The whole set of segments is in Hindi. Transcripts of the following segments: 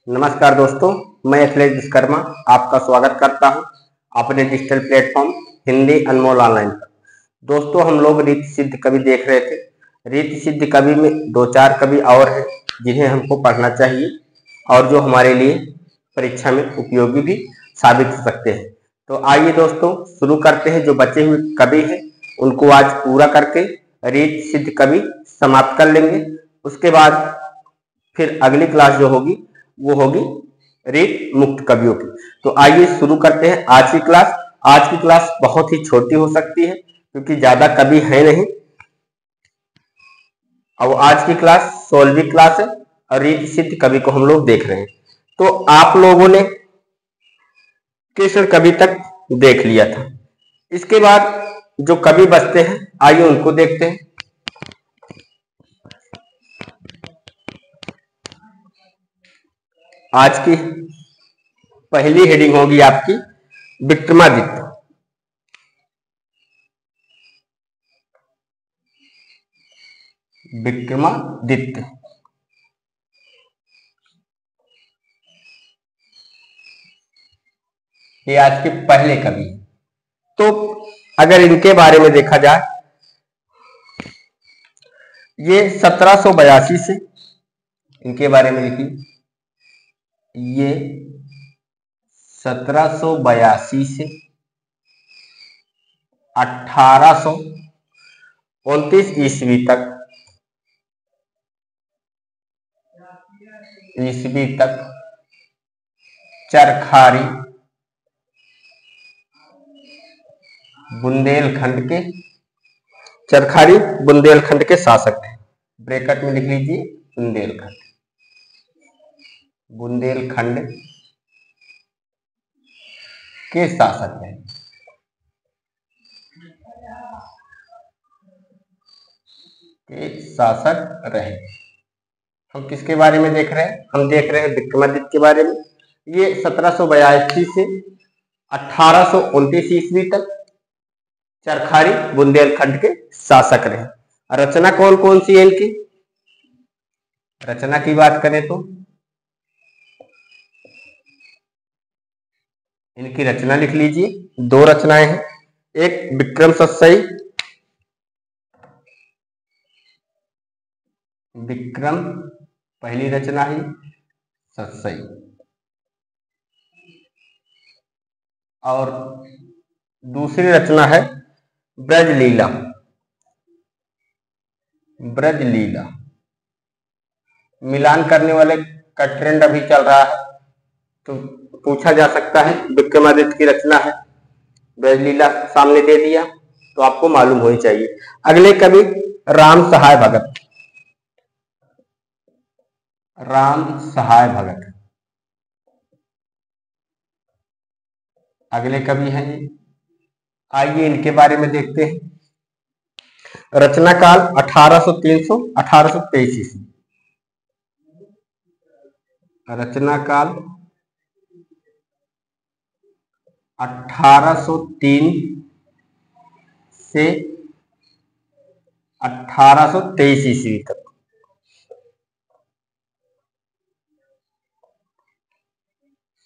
नमस्कार दोस्तों, मैं अखिलेश विश्वकर्मा आपका स्वागत करता हूं अपने डिजिटल प्लेटफॉर्म हिंदी अनमोल ऑनलाइन पर। दोस्तों, हम लोग रीति सिद्ध कवि देख रहे थे। रीति सिद्ध कवि में दो चार कवि और हैं जिन्हें हमको पढ़ना चाहिए और जो हमारे लिए परीक्षा में उपयोगी भी साबित हो सकते हैं। तो आइए दोस्तों शुरू करते हैं। जो बचे हुए कवि हैं उनको आज पूरा करके रीति सिद्ध कवि समाप्त कर लेंगे। उसके बाद फिर अगली क्लास जो होगी वो होगी रीत मुक्त कवियों की। तो आइए शुरू करते हैं आज की क्लास। आज की क्लास बहुत ही छोटी हो सकती है क्योंकि ज्यादा कवि है नहीं और आज की क्लास 16वीं क्लास है और रीत सिद्ध कवि को हम लोग देख रहे हैं। तो आप लोगों ने कृष्ण कवि तक देख लिया था। इसके बाद जो कवि बचते हैं आइए उनको देखते हैं। आज की पहली हेडिंग होगी आपकी विक्रमादित्य। विक्रमादित्य ये आज के पहले कवि। तो अगर इनके बारे में देखा जाए, ये 1782 से इनके बारे में लिखी, ये 1782 से 1829 ईस्वी तक चरखारी बुंदेलखंड के शासक थे। ब्रैकेट में लिख लीजिए बुंदेलखंड के शासक हैं। रहे। हम किसके बारे में देख रहे हैं? हम देख रहे हैं विक्रमादित्य के बारे में। ये 1782 से 1829 ईस्वी तक चरखारी बुंदेलखंड के शासक रहे। रचना कौन कौन सी है इनकी? रचना की बात करें तो इनकी रचना लिख लीजिए। दो रचनाएं हैं, एक विक्रम सत्सई, विक्रम पहली रचना ही सत्सई, और दूसरी रचना है ब्रजलीला। मिलान करने वाले का ट्रेंड अभी चल रहा है तो पूछा जा सकता है विक्रमादित्य की रचना है। ब्रजलीला सामने दे दिया तो आपको मालूम होनी चाहिए। अगले कवि राम सहाय भगत अगले कवि हैं। आइए इनके बारे में देखते हैं। रचना काल 1823 ईस्वी। रचना काल 1803 से 1823 ईस्वी तक।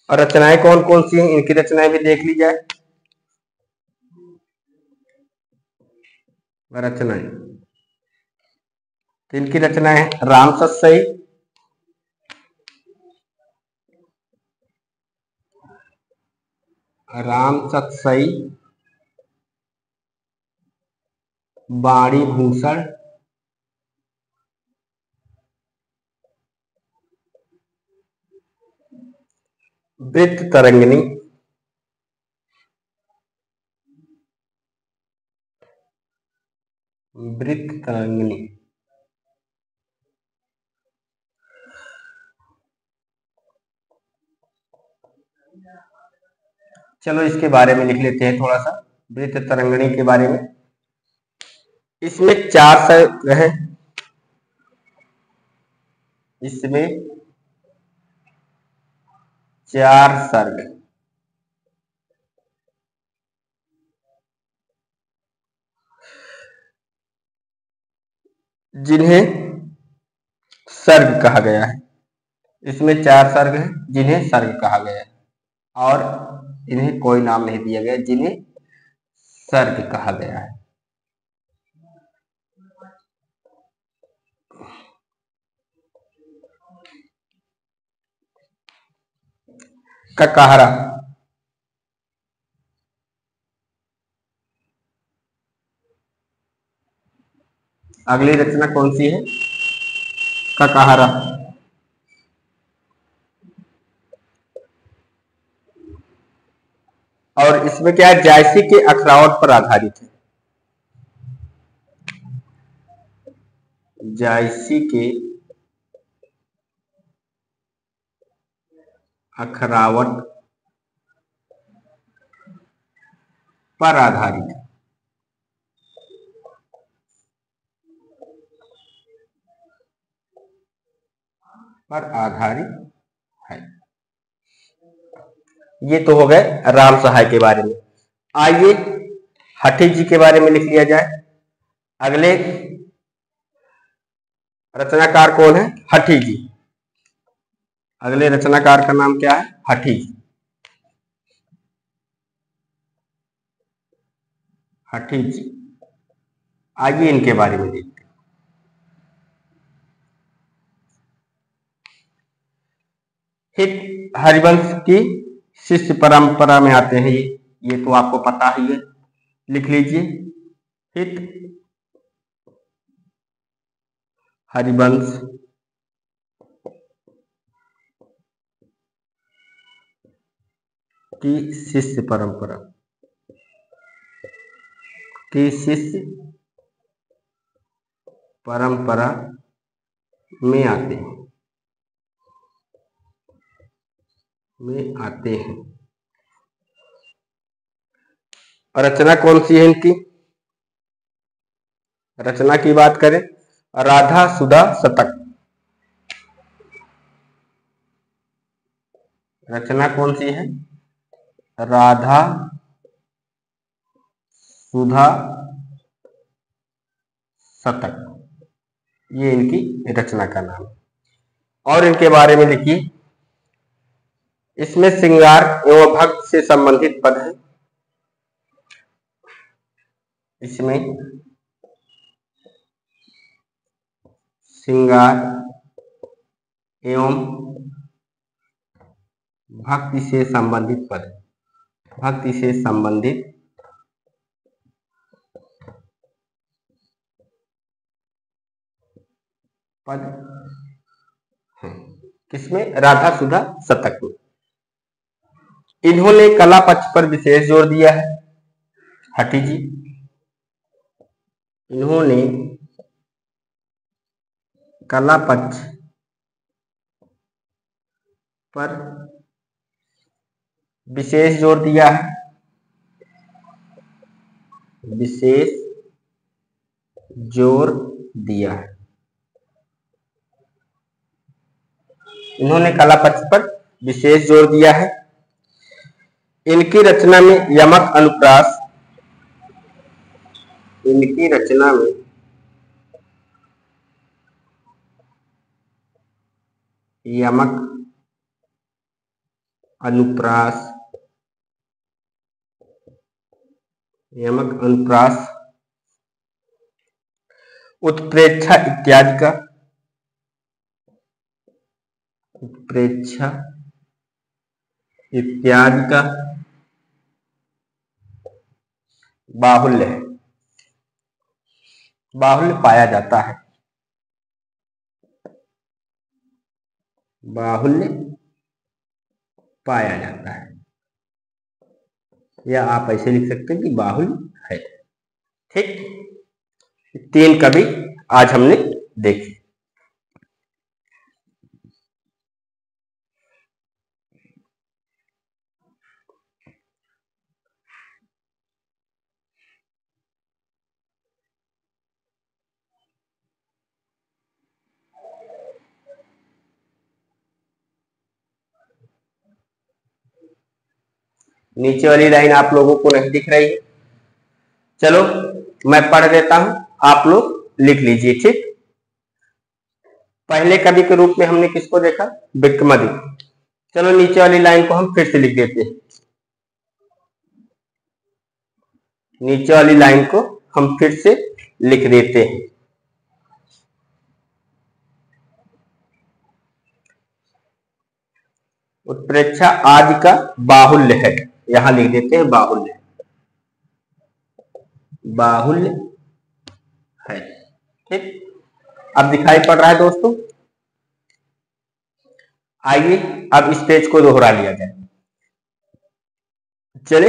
और रचनाएं कौन कौन सी हैं इनकी रचनाएं भी देख ली जाए। रचनाएं तो इनकी रचनाएं हैं राम सत्सई, वाणी भूषण, वृत्त तरंगिणी, चलो इसके बारे में लिख लेते हैं थोड़ा सा। वृत्त तरंगिणी के बारे में, इसमें 4 सर्ग हैं। इसमें 4 सर्ग, जिन्हें सर्ग कहा गया है। इसमें 4 सर्ग हैं जिन्हें सर्ग कहा गया है और इन्हें कोई नाम नहीं दिया गया जिन्हें सर्ग कहा गया है। ककाहरा, अगली रचना कौन सी है? ककाहरा। और इसमें क्या है? जायसी के अखरावट पर आधारित है। जायसी के अखरावट पर आधारित है। पर आधारित है। ये तो हो गए राम सहाय के बारे में। आइए हठी जी के बारे में लिख लिया जाए। अगले रचनाकार कौन है? हठी जी। अगले रचनाकार का नाम क्या है? हठी जी। हठी जी, आइए इनके बारे में देखते हैं। हित हरिवंश की शिष्य परंपरा में आते हैं। ये तो आपको पता ही है, लिख लीजिए। हित हरिवंश की शिष्य परंपरा में आते हैं। रचना कौन सी है इनकी? रचना की बात करें, राधा सुधा शतक। रचना कौन सी है? राधा सुधा शतक, ये इनकी रचना का नाम है। और इनके बारे में लिखिए। इसमें श्रृंगार एवं भक्ति से संबंधित पद है। इसमें श्रृंगार एवं भक्ति से संबंधित पद, भक्ति से संबंधित पद हैं। किसमें? राधा सुधा शतक में। इन्होंने कला पक्ष पर विशेष जोर दिया है। हठी जी, इन्होंने कला पक्ष पर विशेष जोर दिया है। विशेष जोर दिया है। इन्होंने कला पक्ष पर विशेष जोर दिया है। इनकी रचना में यमक अनुप्रास, इनकी रचना में यमक अनुप्रास, उत्प्रेक्षा इत्यादि का, उत्प्रेक्षा इत्यादि का बाहुल्य है, बाहुल्य पाया जाता है। बाहुल्य पाया जाता है, या आप ऐसे लिख सकते हैं कि बाहुल्य है। ठीक, 3 कवि आज हमने देखे। नीचे वाली लाइन आप लोगों को नहीं दिख रही है, चलो मैं पढ़ देता हूं, आप लोग लिख लीजिए। ठीक, पहले कवि के रूप में हमने किसको देखा? विक्रमादित्य। चलो नीचे वाली लाइन को हम फिर से लिख देते हैं। नीचे वाली लाइन को हम फिर से लिख देते हैं। उत्प्रेक्षा आदि का बाहुल्य है, यहां लिख देते हैं बाहुल्य। बाहुल्य है, ठीक। अब दिखाई पड़ रहा है दोस्तों। आइए अब इस पेज को दोहरा लिया जाए। चले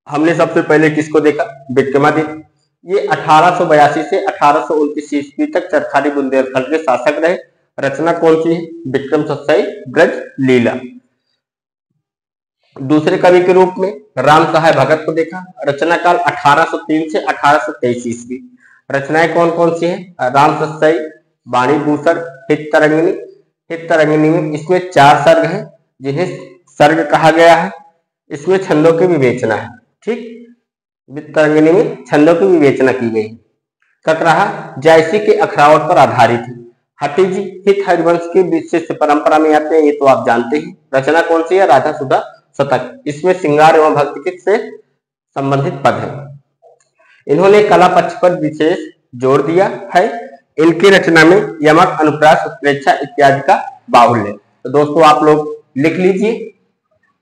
हमने सबसे पहले किसको देखा? विक्रमादित्य। ये 1882 से 1829 ईस्वी तक चरखारी बुंदेलखंड के शासक रहे। रचना कौन सी है? विक्रम सत्साई ब्रज लीला। दूसरे कवि के रूप में राम सहाय भगत को देखा। रचना काल 1803 से 1823 ईस्वी। रचनाएं कौन कौन सी हैं? राम सत्साई, वाणी भूषण, हित तरंगिणी। हित तरंगिणी में इसमें 4 सर्ग हैं जिन्हें सर्ग कहा गया है। इसमें छंदों की विवेचना है, ठीक। हित तरंगिणी में छंदों की विवेचना की गई। ककराहा जायसी के अखरावट पर आधारित है। हठी जी हित हरिवंश की विशिष्ट परंपरा में आते हैं, ये तो आप जानते हैं। रचना कौन सी है? राधा सुधा शतक। इसमें श्रृंगार एवं भक्ति से संबंधित पद है। इन्होंने कला पक्ष पर विशेष जोर दिया है। इनकी रचना में यमक, अनुप्रास, उत्प्रेक्षा इत्यादि का बाहुल्य। तो दोस्तों आप लोग लिख लीजिए,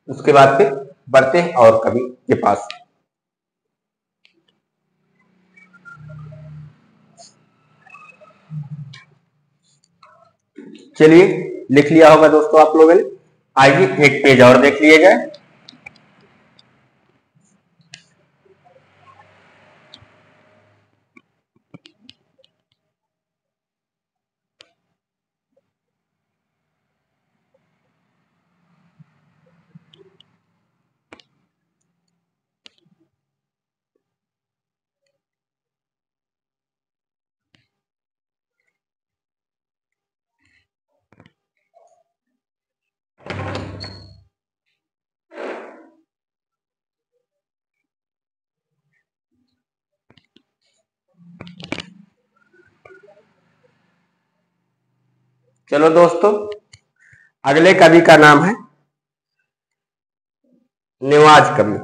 उसके बाद फिर बढ़ते हैं और कवि के पास। चलिए लिख लिया होगा दोस्तों आप लोगों ने। आइए एक पेज और देख लिए जाए। चलो दोस्तों, अगले कवि का नाम है निवाज कवि।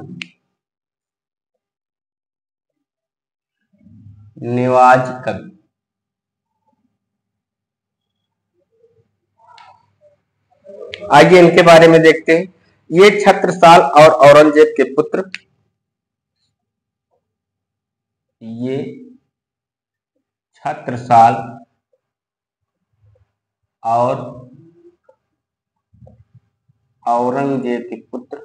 निवाज कवि। आइए इनके बारे में देखते हैं। ये छत्रसाल और औरंगजेब के पुत्र। ये छत्रसाल और औरंगजेब के पुत्र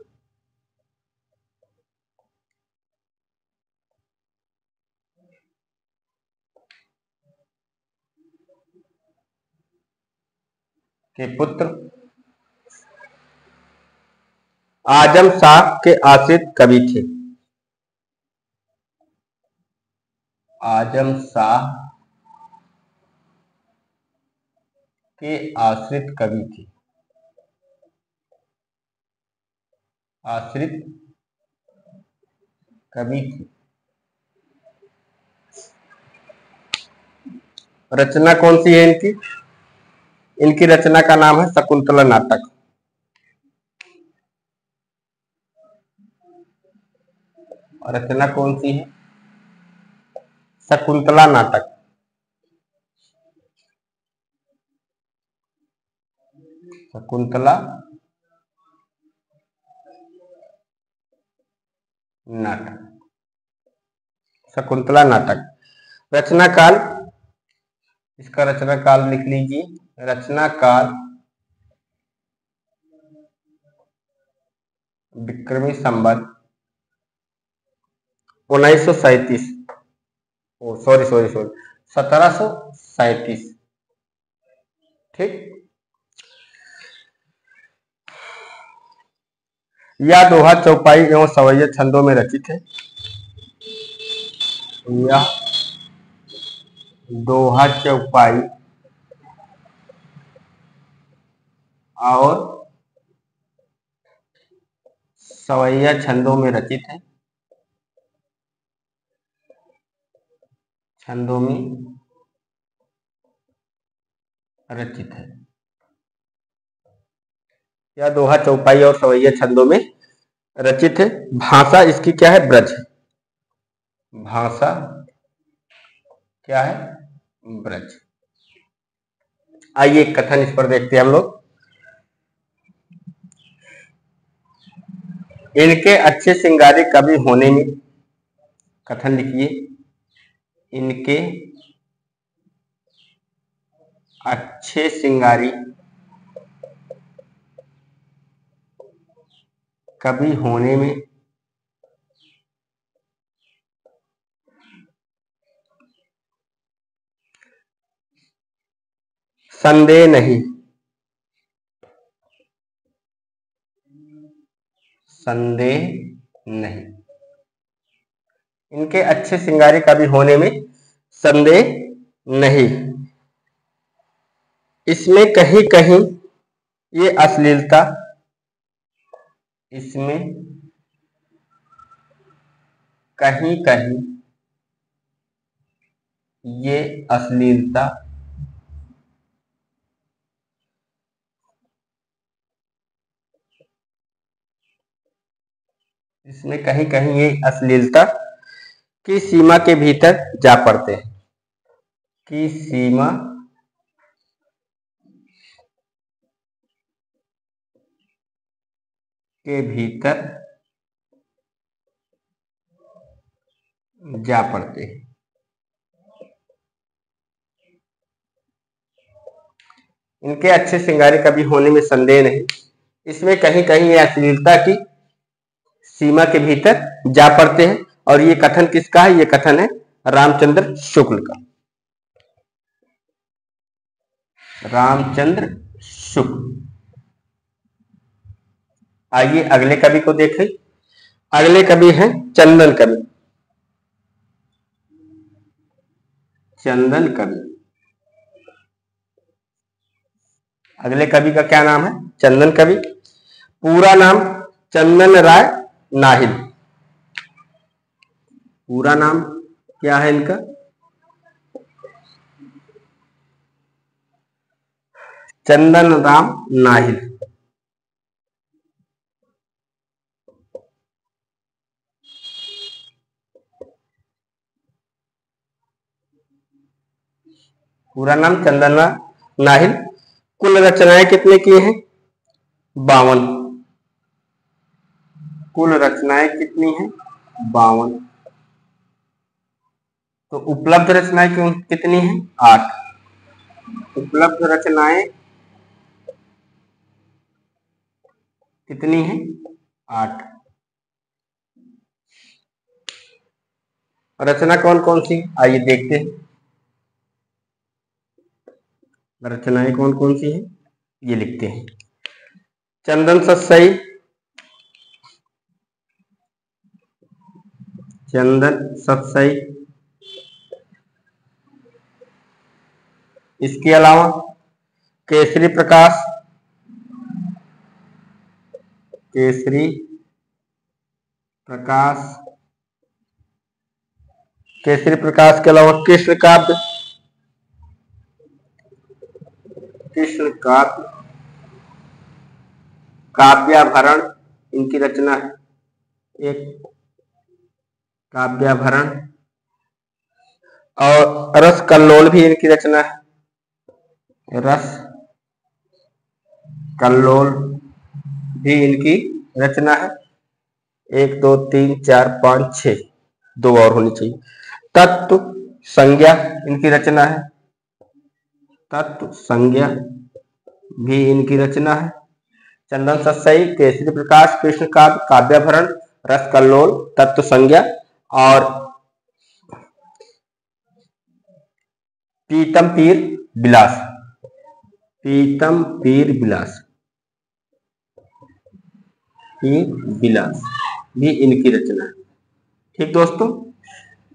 आजम शाह के आश्रित कवि थे। आजम शाह के आश्रित कवि थे। आश्रित कवि थे। रचना कौन सी है इनकी? इनकी रचना का नाम है शकुंतला नाटक। रचना कौन सी है? शकुंतला नाटक। शकुंतला नाटक। शकुंतला नाटक। रचना काल, इसका रचना काल लिख लीजिए। रचना काल विक्रमी संवत 1937। सॉरी 1737, ठीक। यह दोहा चौपाई एवं सवैया छंदों में रचित है। यह दोहा चौपाई और सवैया छंदों में रचित है। छंदों में रचित है। या दोहा, चौपाई और सवैया छंदों में रचित है। भाषा इसकी क्या है? ब्रज। भाषा क्या है? ब्रज। आइए कथन इस पर देखते हैं हम लोग। इनके अच्छे श्रृंगारी कवि होने में, कथन लिखिए, इनके अच्छे श्रृंगारी कवि होने में संदेह नहीं, संदेह नहीं। इनके अच्छे श्रृंगारी कवि होने में संदेह नहीं। इसमें कहीं कहीं ये अश्लीलता, इसमें कहीं कहीं ये अश्लीलता इसमें कहीं कहीं ये अश्लीलता की सीमा के भीतर जा पड़ते हैं, की सीमा के भीतर जा पड़ते हैं। इनके अच्छे श्रृंगारी कवि होने में संदेह नहीं। इसमें कहीं कहीं ये अश्लीलता की सीमा के भीतर जा पड़ते हैं। और ये कथन किसका है? ये कथन है रामचंद्र शुक्ल का। रामचंद्र शुक्ल। आइए अगले कवि को देखें। अगले कवि हैं चंदन कवि। चंदन कवि। अगले कवि का क्या नाम है? चंदन कवि। पूरा नाम चंदन राय नाहिल। पूरा नाम क्या है इनका? चंदन राम नाहिल। पूरा नाम चंदन राम नाहिल। कुल रचनाएं कितने की हैं? 52। कुल रचनाएं कितनी हैं? 52। तो उपलब्ध रचनाएं कितनी हैं? 8। उपलब्ध रचनाएं कितनी हैं? 8। रचना कौन कौन सी? आइए देखते हैं रचनाएं कौन कौन सी हैं। ये लिखते हैं। चंदन सतसई, चंदन सतसई। इसके अलावा केसरी प्रकाश, केसरी प्रकाश। केसरी प्रकाश के अलावा कृष्ण काव्य, कृष्ण काव्य। काव्याभरण इनकी रचना है एक, काव्याभरण। और रस कल्लोल भी इनकी रचना है। रस कल्लोल भी इनकी रचना है। 1 2 3 4 5 6, 2 और होनी चाहिए। तत्व संज्ञा इनकी रचना है। तत्व संज्ञा भी इनकी रचना है। चंदन सतसई, केसरी प्रकाश, कृष्ण काव्य, काव्याभरण, रस कल्लोल, तत्व संज्ञा और पीतम पीर विलास। पीतम पीर विलास, पीर विलास भी इनकी रचना है। ठीक दोस्तों,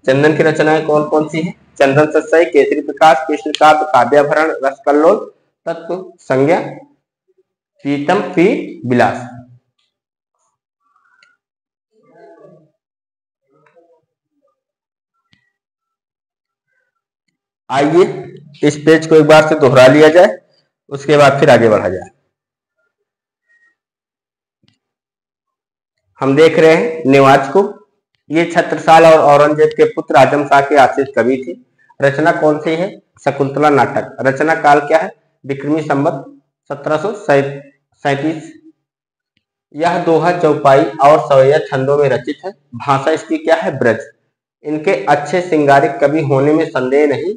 चंदन की रचनाएं कौन कौन सी हैं? चंदन सतसई, केसरी प्रकाश, कृष्ण काव्य, काव्याभरण, रस कल्लोल, तत्व संज्ञा, पीतम पीर विलास। आइए इस पेज को एक बार से दोहरा लिया जाए। उसके बाद फिर आगे बढ़ा जाए। हम देख रहे हैं नेवाज को। ये छत्रसाल और औरंगजेब के पुत्र आजम शाह के आश्रित कवि थे। रचना कौन सी है? शकुंतला नाटक। रचना काल क्या है? विक्रमी संवत 1737। यह दोहा चौपाई और सवैया छंदों में रचित है। भाषा इसकी क्या है? ब्रज। इनके अच्छे श्रृंगारिक कवि होने में संदेह नहीं।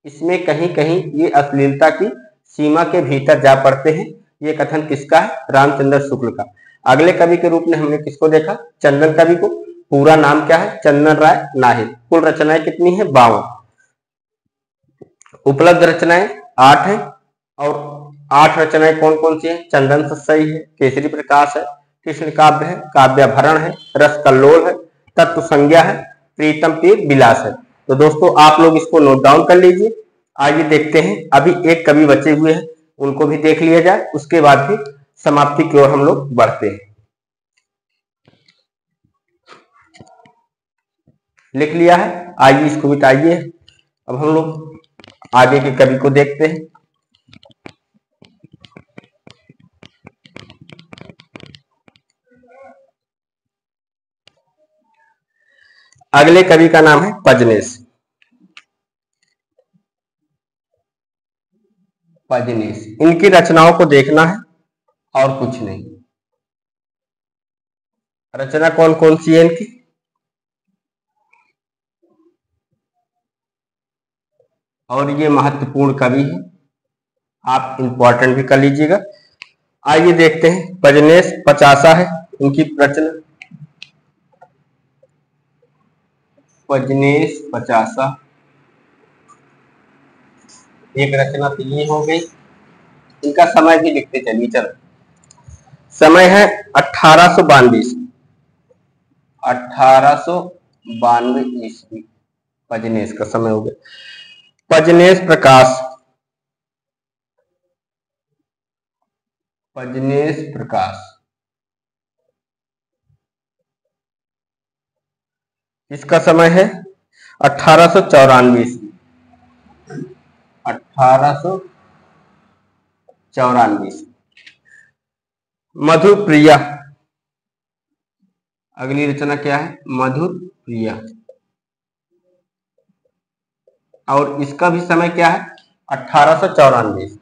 इसमें कहीं कहीं ये अश्लीलता की सीमा के भीतर जा पड़ते हैं। ये कथन किसका है? रामचंद्र शुक्ल का। अगले कवि के रूप में हमने किसको देखा? चंदन कवि को। पूरा नाम क्या है? चंदन राय नाहिर। कुल रचनाएं कितनी है? 52। उपलब्ध रचनाएं 8 है। और 8 रचनाएं कौन कौन सी है? चंदन सस्सई है, केसरी प्रकाश है, कृष्ण काव्य है, काव्याभरण है, रस कल्लोल है, तत्व संज्ञा है, प्रीतम पीर विलास है। तो दोस्तों आप लोग इसको नोट डाउन कर लीजिए। आइए देखते हैं, अभी एक कवि बचे हुए हैं, उनको भी देख लिया जाए, उसके बाद फिर समाप्ति की ओर हम लोग बढ़ते हैं। लिख लिया है? आइए इसको मिटाइए। अब हम लोग आगे के कवि को देखते हैं। अगले कवि का नाम है पजनेश। पजनेश, इनकी रचनाओं को देखना है और कुछ नहीं। रचना कौन कौन सी है इनकी? और ये महत्वपूर्ण कवि है, आप इंपॉर्टेंट भी कर लीजिएगा। आइए देखते हैं। पजनेश पचासा है इनकी रचना। पजनेश पचासा एक रचना तो ये हो गई। इनका समय भी लिखते चलिए। चलो, समय है 1892 1892 ईस्वी। पजनेश का समय हो गया। पजनेश प्रकाश। पजनेश प्रकाश इसका समय है 1894 ईस्वी। 1894 ईस्वी। मधुर प्रिया, अगली रचना क्या है? मधुर प्रिया। और इसका भी समय क्या है? 1894।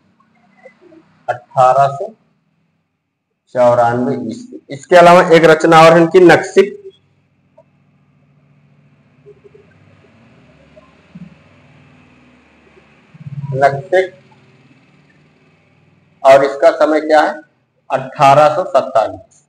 1894 ईस्वी। इसके अलावा एक रचना और है इनकी, नक्सिक। नक्सिक, और इसका समय क्या है? 1847।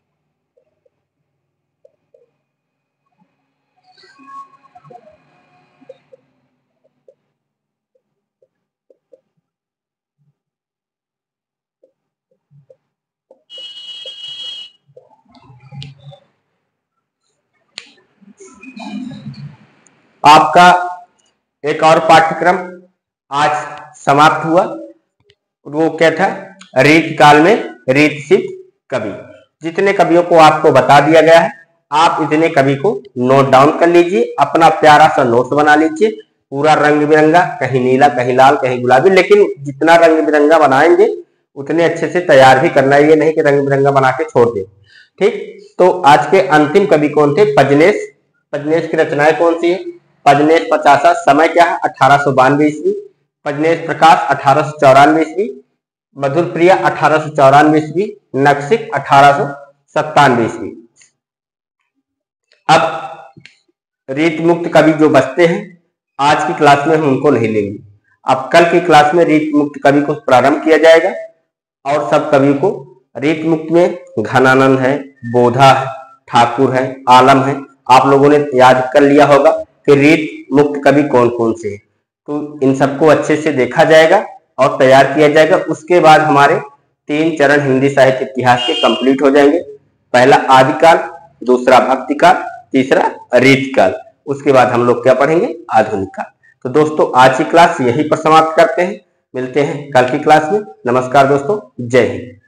आपका एक और पाठ्यक्रम आज समाप्त हुआ। वो क्या था? रीत काल में रीत सिद्ध कवि। जितने कवियों को आपको बता दिया गया है, आप इतने कवि को नोट डाउन कर लीजिए। अपना प्यारा सा नोट्स बना लीजिए, पूरा रंग बिरंगा, कहीं नीला, कहीं लाल, कहीं गुलाबी। लेकिन जितना रंग बिरंगा बनाएंगे उतने अच्छे से तैयार भी करना है, ये नहीं कि रंग बिरंगा बना के छोड़ दे। ठीक, तो आज के अंतिम कवि कौन थे? पजनेश। पजनेश की रचनाएं कौन सी है? पजनेश पचासा, समय क्या है? 1892 ईस्वी। पजनेश प्रकाश 1894 ईस्वी। मधुर प्रिया 1894 ईस्वी। नक्सिक 1897 ईस्वी। अब रीत मुक्त कवि जो बचते हैं, आज की क्लास में हम उनको नहीं लेंगे। अब कल की क्लास में रीत मुक्त कवि को प्रारंभ किया जाएगा और सब कवि को। रीत मुक्त में घनानंद है, बोधा है, ठाकुर है, आलम है। आप लोगों ने याद कर लिया होगा कि रीत मुक्त कवि कौन कौन से हैं। तो इन सबको अच्छे से देखा जाएगा और तैयार किया जाएगा। उसके बाद हमारे 3 चरण हिंदी साहित्य इतिहास के कंप्लीट हो जाएंगे। पहला आदिकाल, दूसरा भक्तिकाल, तीसरा रीतकाल। उसके बाद हम लोग क्या पढ़ेंगे? आधुनिक काल। तो दोस्तों आज की क्लास यहीं पर समाप्त करते हैं। मिलते हैं कल की क्लास में। नमस्कार दोस्तों, जय हिंद।